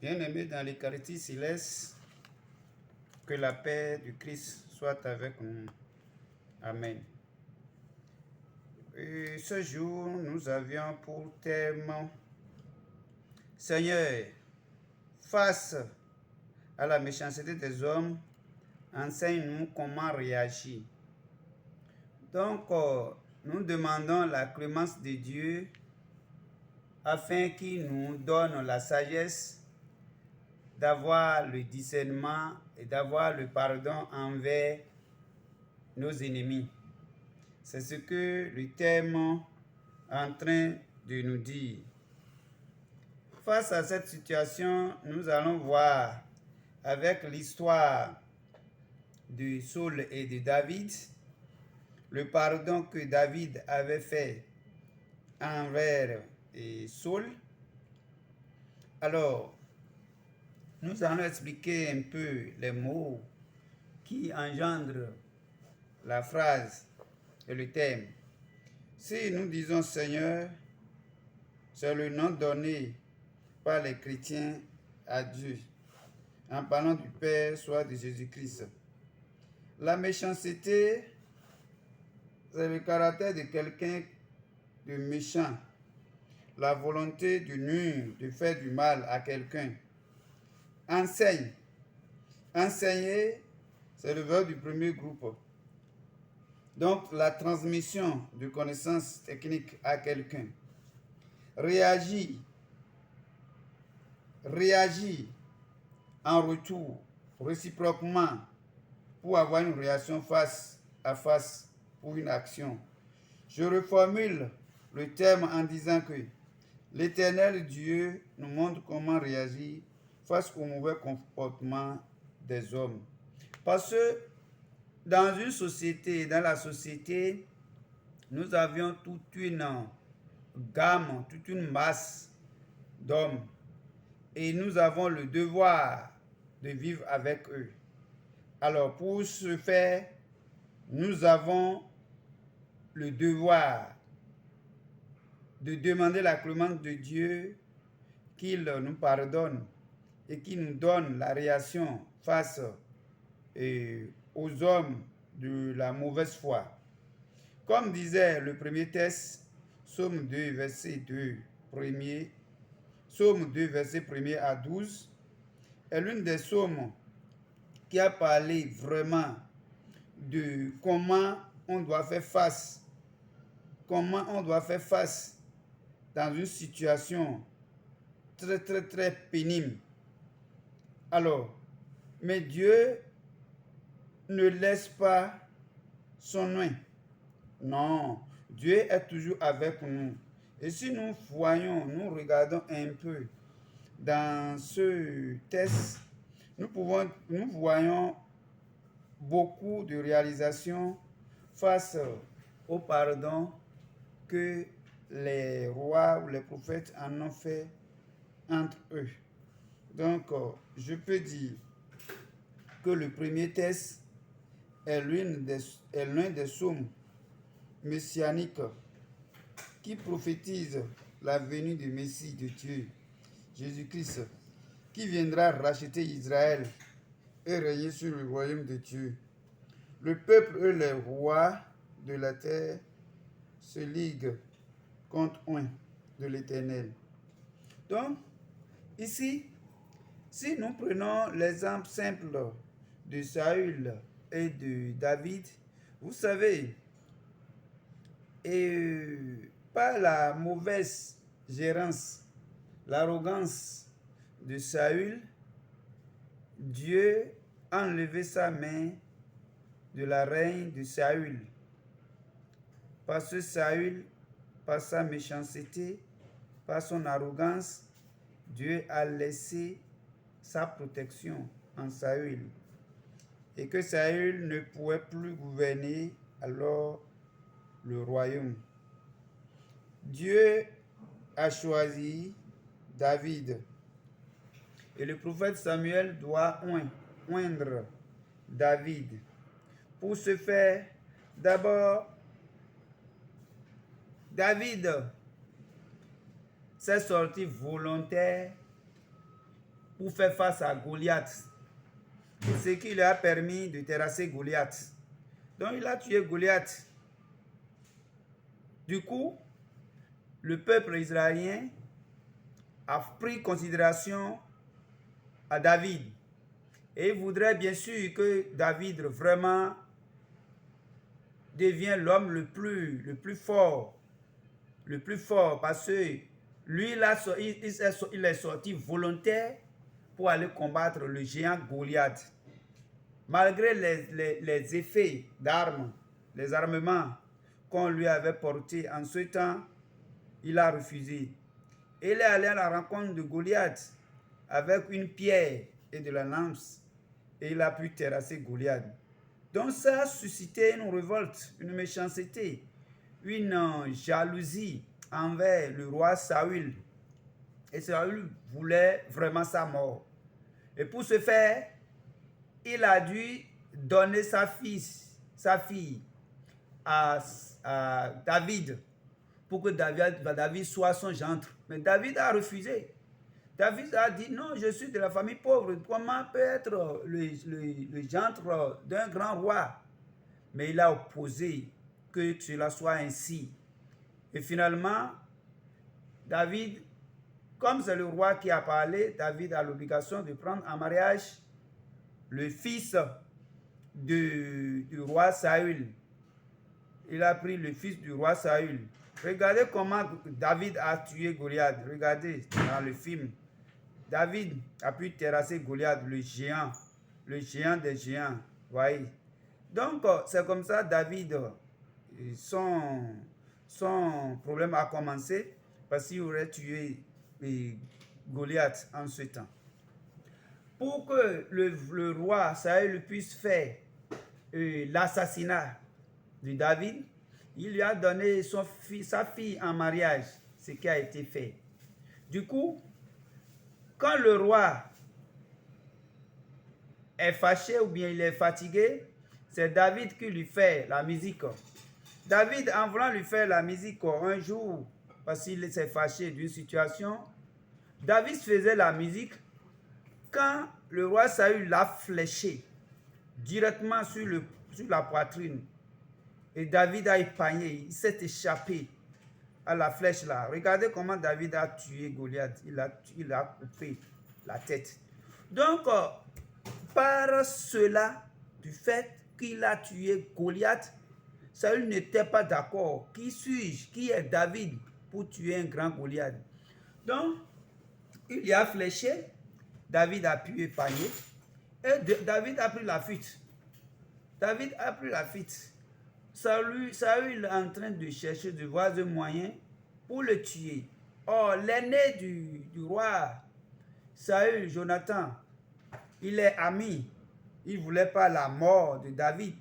Bien-aimés dans l'Eucharistie céleste, que la paix du Christ soit avec nous. Amen. Et ce jour, nous avions pour thème Seigneur, face à la méchanceté des hommes, enseigne-nous comment réagir. Donc, nous demandons la clémence de Dieu afin qu'il nous donne la sagesse d'avoir le discernement et d'avoir le pardon envers nos ennemis. C'est ce que le thème est en train de nous dire. Face à cette situation, nous allons voir avec l'histoire de Saul et de David, le pardon que David avait fait envers Saul. Alors, nous allons expliquer un peu les mots qui engendrent la phrase et le thème. Si nous disons Seigneur, c'est le nom donné par les chrétiens à Dieu, en parlant du Père, soit de Jésus-Christ. La méchanceté, c'est le caractère de quelqu'un de méchant, la volonté de nuire, de faire du mal à quelqu'un. Enseigne. Enseigner, c'est le verbe du premier groupe. Donc, la transmission de connaissances techniques à quelqu'un. Réagir. Réagir en retour, réciproquement, pour avoir une réaction face à face pour une action. Je reformule le terme en disant que l'Éternel Dieu nous montre comment réagir face au mauvais comportement des hommes. Parce que dans une société, dans la société, nous avions toute une gamme, toute une masse d'hommes. Et nous avons le devoir de vivre avec eux. Alors, pour ce faire, nous avons le devoir de demander la clémence de Dieu qu'il nous pardonne et qu'il nous donne la réaction face aux hommes de la mauvaise foi. Comme disait le premier texte, Psaume 2, verset 2, Psaume 2, verset 1 à 12, est l'une des psaumes qui a parlé vraiment de comment on doit faire face dans une situation très pénible. Alors, mais Dieu ne laisse pas son nom. Non, Dieu est toujours avec nous. Et si nous regardons un peu dans ce texte, nous voyons beaucoup de réalisations face au pardon que les rois ou les prophètes en ont fait entre eux. Donc, je peux dire que le premier texte est l'un des psaumes messianiques qui prophétise la venue du Messie de Dieu, Jésus-Christ, qui viendra racheter Israël et régner sur le royaume de Dieu. Le peuple et les rois de la terre se liguent contre un de l'Éternel. Donc, ici, si nous prenons l'exemple simple de Saül et de David, vous savez, et par la mauvaise gérance, l'arrogance de Saül, Dieu a enlevé sa main de la règne de Saül. Parce que Saül, par sa méchanceté, par son arrogance, Dieu a laissé sa protection en Saül. Et que Saül ne pouvait plus gouverner alors le royaume. Dieu a choisi David. Et le prophète Samuel doit oindre David. Pour ce faire, d'abord, David s'est sorti volontaire pour faire face à Goliath. C'est ce qui lui a permis de terrasser Goliath. Donc il a tué Goliath. Du coup, le peuple israélien a pris considération à David. Et il voudrait bien sûr que David vraiment devienne l'homme le plus fort. Le plus fort parce que lui, il est sorti volontaire pour aller combattre le géant Goliath. Malgré les effets d'armes, les armements qu'on lui avait portés en ce temps, il a refusé. Et il est allé à la rencontre de Goliath avec une pierre et de la lance. Et il a pu terrasser Goliath. Donc ça a suscité une révolte, une méchanceté, une jalousie envers le roi Saül. Et Saül voulait vraiment sa mort. Et pour ce faire, il a dû donner sa fille à David pour que David soit son gendre. Mais David a refusé. David a dit non, je suis de la famille pauvre. Comment peut être le gendre d'un grand roi? Mais il a opposé que cela soit ainsi. Et finalement, David, comme c'est le roi qui a parlé, David a l'obligation de prendre en mariage le fils du roi Saül. Il a pris le fils du roi Saül. Regardez comment David a tué Goliath. Regardez dans le film. David a pu terrasser Goliath, le géant des géants. Voyez. Donc, c'est comme ça David, son problème a commencé parce qu'il aurait tué Goliath en ce temps. Pour que le roi Saül puisse faire l'assassinat de David, il lui a donné sa fille en mariage, ce qui a été fait. Du coup, quand le roi est fâché ou bien il est fatigué, c'est David qui lui fait la musique. David, en voulant lui faire la musique un jour, parce qu'il s'est fâché d'une situation, David faisait la musique quand le roi Saül l'a fléché directement sur la poitrine. Et David a épargné, il s'est échappé à la flèche là. Regardez comment David a tué Goliath. Il a coupé la tête. Donc, par cela, du fait qu'il a tué Goliath, Saül n'était pas d'accord. Qui suis-je? Qui est David pour tuer un grand Goliath? Donc, il y a fléché. David a pu épargner. Et David a pris la fuite. David a pris la fuite. Saül est en train de chercher de voir un moyen pour le tuer. Or, l'aîné du roi Saül, Jonathan, il est ami. Il ne voulait pas la mort de David.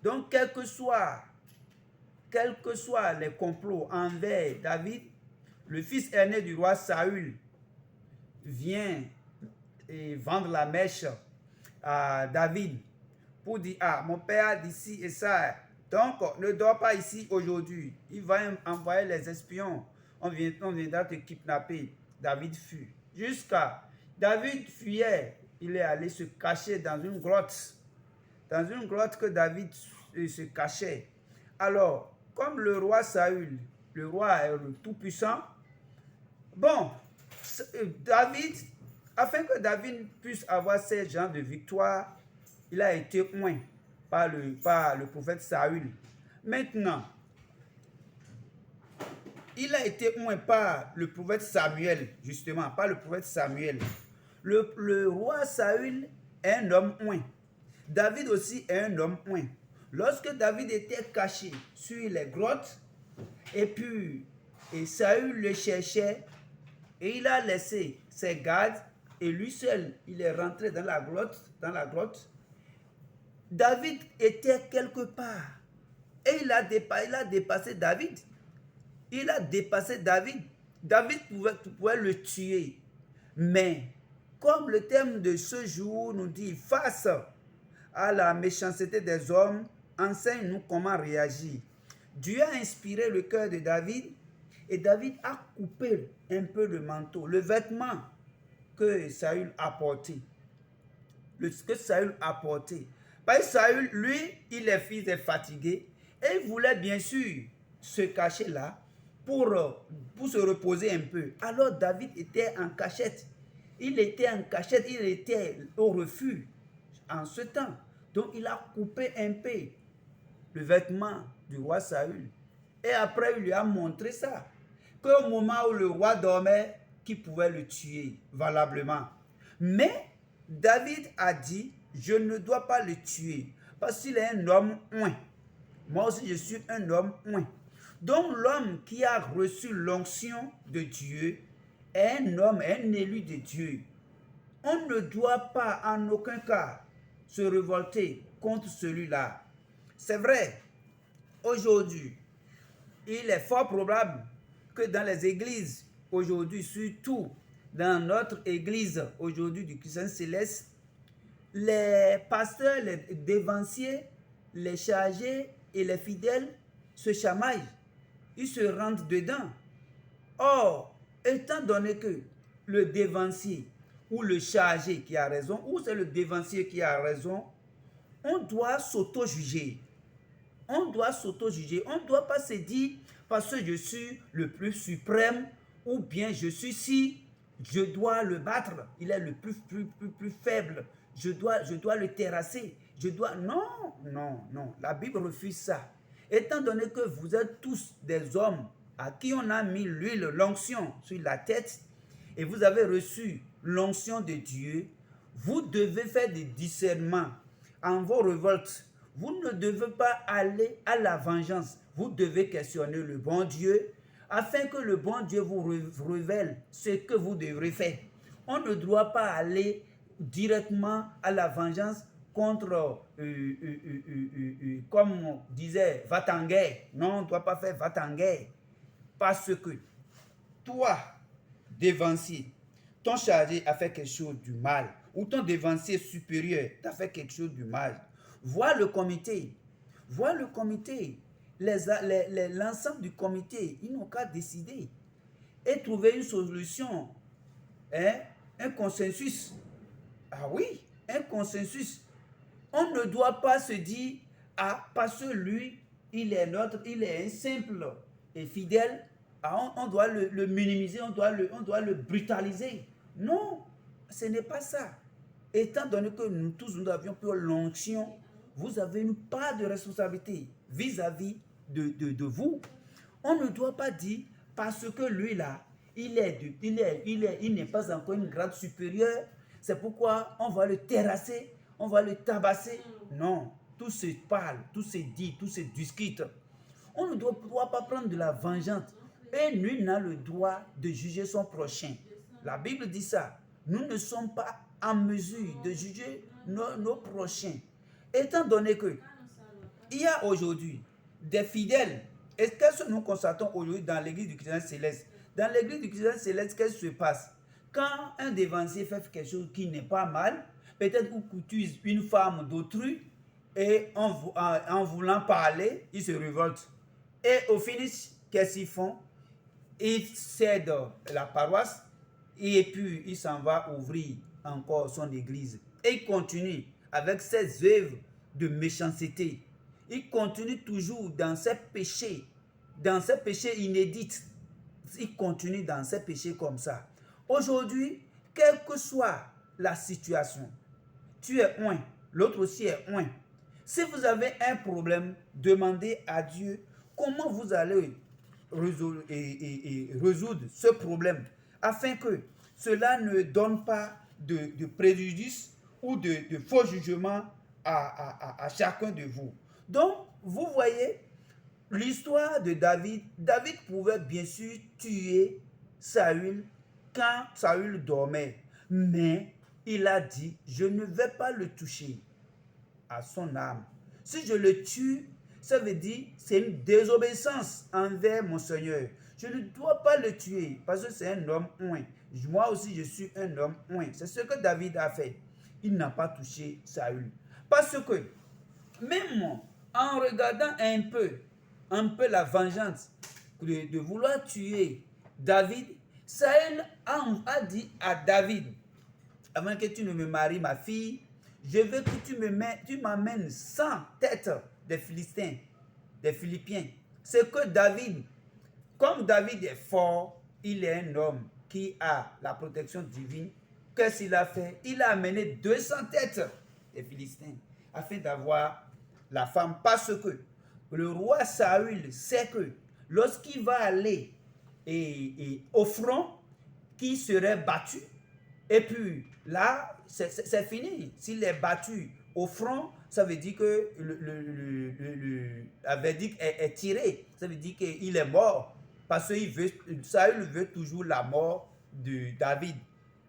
Donc, quels que soient les complots envers David, le fils aîné du roi Saül vient vendre la mèche à David pour dire, ah, mon père d'ici et ça, donc ne dors pas ici aujourd'hui. Il va envoyer les espions, on viendra te kidnapper. David fuit. David fuyait, il est allé se cacher dans une grotte que David se cachait. Alors, comme le roi Saül, le roi est le tout-puissant, bon, David, afin que David puisse avoir ces genres de victoire, il a été oint par le prophète Saül. Maintenant, il a été oint par le prophète Samuel, justement, par le prophète Samuel. Le roi Saül est un homme oint. David aussi est un homme oint. Lorsque David était caché sur les grottes, et Saül le cherchait, et il a laissé ses gardes, et lui seul, il est rentré dans la grotte. David était quelque part. Et il a dépassé David. David pouvait le tuer. Mais, comme le thème de ce jour nous dit, face à la méchanceté des hommes, enseigne-nous comment réagir. Dieu a inspiré le cœur de David et David a coupé un peu le manteau, le vêtement que Saül apportait. Ce que Saül apportait. Parce que Saül, lui, il est fatigué et il voulait bien sûr se cacher là pour se reposer un peu. Alors David était en cachette. Il était en cachette, il était au refuge en ce temps. Donc il a coupé un peu le vêtement du roi Saül. Et après, il lui a montré ça. Qu'au moment où le roi dormait, qu'il pouvait le tuer valablement. Mais David a dit, je ne dois pas le tuer parce qu'il est un homme oint. Moi aussi, je suis un homme oint. Donc l'homme qui a reçu l'onction de Dieu est un homme, un élu de Dieu. On ne doit pas en aucun cas se révolter contre celui-là. C'est vrai, aujourd'hui, il est fort probable que dans les églises aujourd'hui, surtout dans notre église aujourd'hui du Christ Céleste, les pasteurs, les dévanciers, les chargés et les fidèles se chamaillent. Ils se rentrent dedans. Or, étant donné que le dévancier ou le chargé qui a raison, ou c'est le dévancier qui a raison, on doit s'auto-juger. On doit s'auto-juger. On ne doit pas se dire parce que je suis le plus suprême ou bien je suis si, je dois le battre. Il est le plus faible. Je dois le terrasser. Non. La Bible refuse ça. Étant donné que vous êtes tous des hommes à qui on a mis l'huile, l'onction sur la tête et vous avez reçu l'onction de Dieu, vous devez faire des discernements en vos révoltes. Vous ne devez pas aller à la vengeance. Vous devez questionner le bon Dieu afin que le bon Dieu vous révèle ce que vous devrez faire. On ne doit pas aller directement à la vengeance contre, comme on disait, va en guerre. Non, on ne doit pas faire va en guerre. Parce que toi, dévancier, ton chargé a fait quelque chose du mal, ou ton dévancier supérieur t'a fait quelque chose du mal. Vois le comité, l'ensemble du comité, ils n'ont qu'à décider et trouver une solution, un consensus. Ah oui, un consensus. On ne doit pas se dire, ah, parce que lui, il est un simple et fidèle, ah, on doit le minimiser, on doit le brutaliser. Non, ce n'est pas ça. Étant donné que nous tous, nous avions pris l'onction, vous avez une part de responsabilité vis-à-vis de vous. On ne doit pas dire, parce que lui là, il n'est pas encore une grade supérieure, c'est pourquoi on va le terrasser, on va le tabasser. Non, tout se parle, tout se dit, tout se discute. On ne doit pas prendre de la vengeance. Et nul n'a le droit de juger son prochain. La Bible dit ça. Nous ne sommes pas en mesure de juger nos prochains. Étant donné que il y a aujourd'hui des fidèles, et qu'est-ce que nous constatons aujourd'hui dans l'église du Christ Céleste? Dans l'église du Christ Céleste, qu'est-ce qui se passe? Quand un dévancier fait quelque chose qui n'est pas mal, peut-être qu'il courtise une femme d'autrui, et en voulant parler, il se révolte. Et au finish, qu'est-ce qu'ils font? Ils cèdent la paroisse et puis il s'en va ouvrir encore son église. Et il continue avec ses œuvres de méchanceté. Il continue toujours dans ses péchés inédits. Il continue dans ses péchés comme ça. Aujourd'hui, quelle que soit la situation, tu es oint, l'autre aussi est oint. Si vous avez un problème, demandez à Dieu comment vous allez résoudre ce problème afin que cela ne donne pas de préjudice ou de faux jugement à chacun de vous. Donc, vous voyez, l'histoire de David, David pouvait bien sûr tuer Saül quand Saül dormait, mais il a dit, je ne vais pas le toucher à son âme. Si je le tue, ça veut dire c'est une désobéissance envers mon Seigneur. Je ne dois pas le tuer parce que c'est un homme oint. Moi aussi, je suis un homme oint. C'est ce que David a fait. Il n'a pas touché Saül. Parce que même en regardant un peu la vengeance de vouloir tuer David, Saül a dit à David, avant que tu ne me maries ma fille, je veux que tu m'amènes 100 têtes des Philistins, des Philippiens. C'est que David, comme David est fort, il est un homme qui a la protection divine. Qu'est-ce qu'il a fait? Il a amené 200 têtes des Philistins afin d'avoir la femme. Parce que le roi Saül sait que lorsqu'il va aller au front, qu'il serait battu. Et puis là, c'est fini. S'il est battu au front, ça veut dire que la verdict est tiré. Ça veut dire qu'il est mort. Parce que Saül veut toujours la mort de David.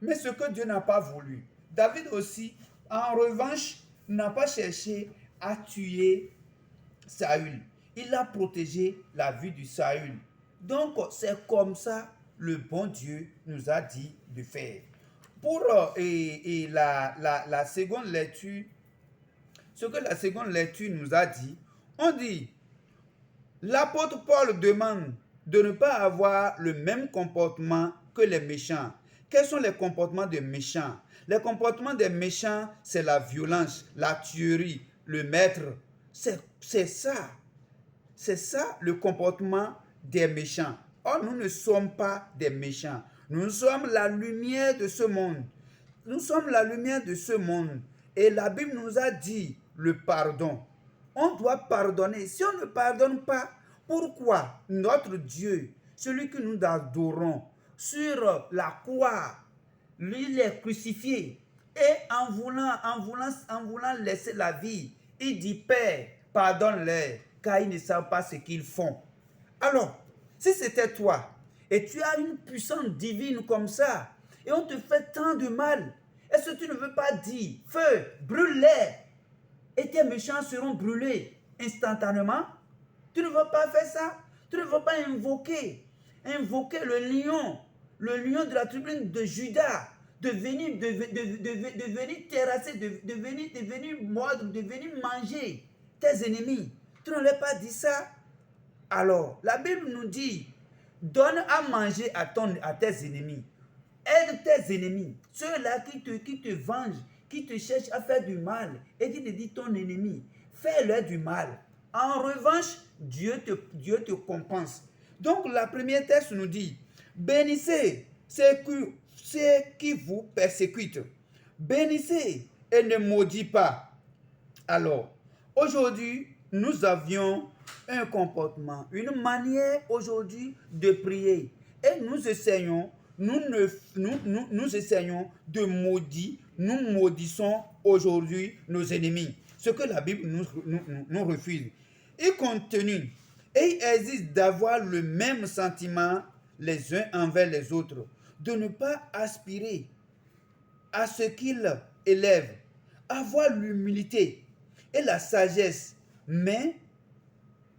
Mais ce que Dieu n'a pas voulu. David aussi, en revanche, n'a pas cherché à tuer Saül. Il a protégé la vie de Saül. Donc, c'est comme ça le bon Dieu nous a dit de faire. Pour la seconde lecture, ce que la seconde lecture nous a dit, on dit, l'apôtre Paul demande de ne pas avoir le même comportement que les méchants. Quels sont les comportements des méchants? Les comportements des méchants, c'est la violence, la tuerie, le meurtre. C'est ça. C'est ça le comportement des méchants. Or, nous ne sommes pas des méchants. Nous sommes la lumière de ce monde. Nous sommes la lumière de ce monde. Et la Bible nous a dit le pardon. On doit pardonner. Si on ne pardonne pas, pourquoi notre Dieu, celui que nous adorons, sur la croix, lui, il est crucifié. Et en voulant laisser la vie, il dit, Père, pardonne-les, car ils ne savent pas ce qu'ils font. Alors, si c'était toi, et tu as une puissance divine comme ça, et on te fait tant de mal, est-ce que tu ne veux pas dire, feu, brûle-les, et tes méchants seront brûlés instantanément? Tu ne veux pas faire ça? Tu ne veux pas invoquer le lion de la tribu de Juda, de venir terrasser, de venir mordre, de venir manger tes ennemis. Tu ne leur as pas dit ça? Alors, la Bible nous dit, donne à manger à tes ennemis. Aide tes ennemis, ceux-là qui te vengent, qui te cherchent à faire du mal et qui te disent ton ennemi. Fais-leur du mal. En revanche, Dieu te compense. Donc, la première texte nous dit, bénissez ceux qui vous persécutent. Bénissez et ne maudit pas. Alors, aujourd'hui, nous avions un comportement, une manière aujourd'hui de prier. Et nous essayons de maudire, nous maudissons aujourd'hui nos ennemis. Ce que la Bible nous refuse. Il continue. Et il existe d'avoir le même sentiment les uns envers les autres, de ne pas aspirer à ce qu'ils élèvent, avoir l'humilité et la sagesse, mais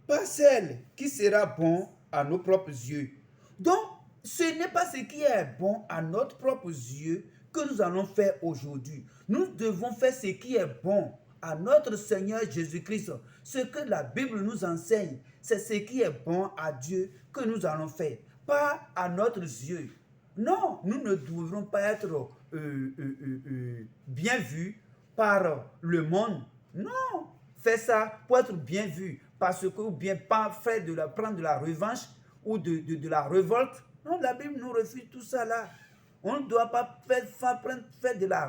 pas celle qui sera bon à nos propres yeux. Donc, ce n'est pas ce qui est bon à notre propre yeux que nous allons faire aujourd'hui. Nous devons faire ce qui est bon à notre Seigneur Jésus-Christ. Ce que la Bible nous enseigne, c'est ce qui est bon à Dieu que nous allons faire, pas à notre yeux. Non, nous ne devrons pas être bien vus par le monde. Non, fais ça pour être bien vu, parce que, ou bien pas prendre de la revanche ou de la révolte. Non, la Bible nous refuse tout ça là. On ne doit pas faire de la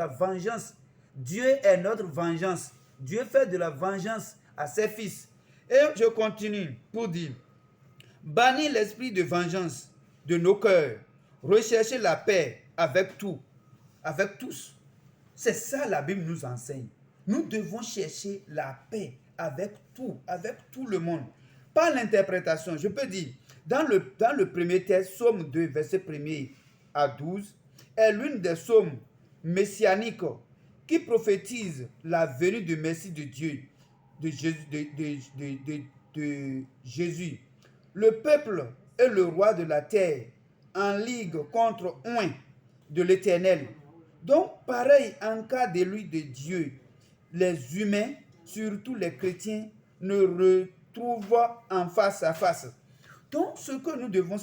vengeance. Dieu est notre vengeance. Dieu fait de la vengeance à ses fils. Et je continue pour dire, bannir l'esprit de vengeance de nos cœurs. Rechercher la paix avec tous. C'est ça la Bible nous enseigne. Nous devons chercher la paix avec tout le monde. Par l'interprétation, je peux dire, dans le premier texte, Psaume 2, verset 1 à 12, est l'une des psaumes messianiques qui prophétise la venue de Messie de Dieu, de Jésus. Le peuple est le roi de la terre, en ligue contre un de l'Éternel. Donc, pareil, en cas d'élu de Dieu, les humains, surtout les chrétiens, ne retrouvent en face à face. Donc, ce que nous devons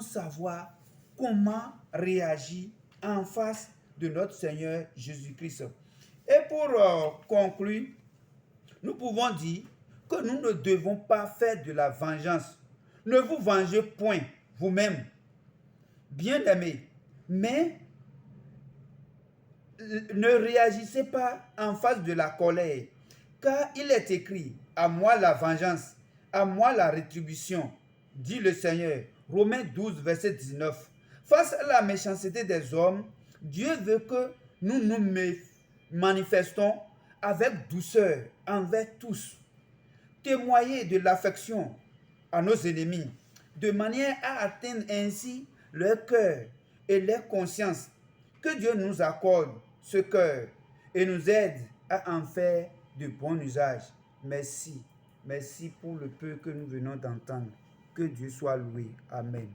savoir comment réagir en face de notre Seigneur Jésus-Christ. Et pour conclure, nous pouvons dire que nous ne devons pas faire de la vengeance. Ne vous vengez point vous-même, bien-aimés, mais ne réagissez pas en face de la colère, car il est écrit, à moi la vengeance, à moi la rétribution, dit le Seigneur. Romains 12, verset 19. Face à la méchanceté des hommes, Dieu veut que nous nous manifestons avec douceur envers tous. Témoigner de l'affection à nos ennemis, de manière à atteindre ainsi leur cœur et leur conscience. Que Dieu nous accorde ce cœur et nous aide à en faire de bon usage. Merci. Merci pour le peu que nous venons d'entendre. Que Dieu soit loué. Amen.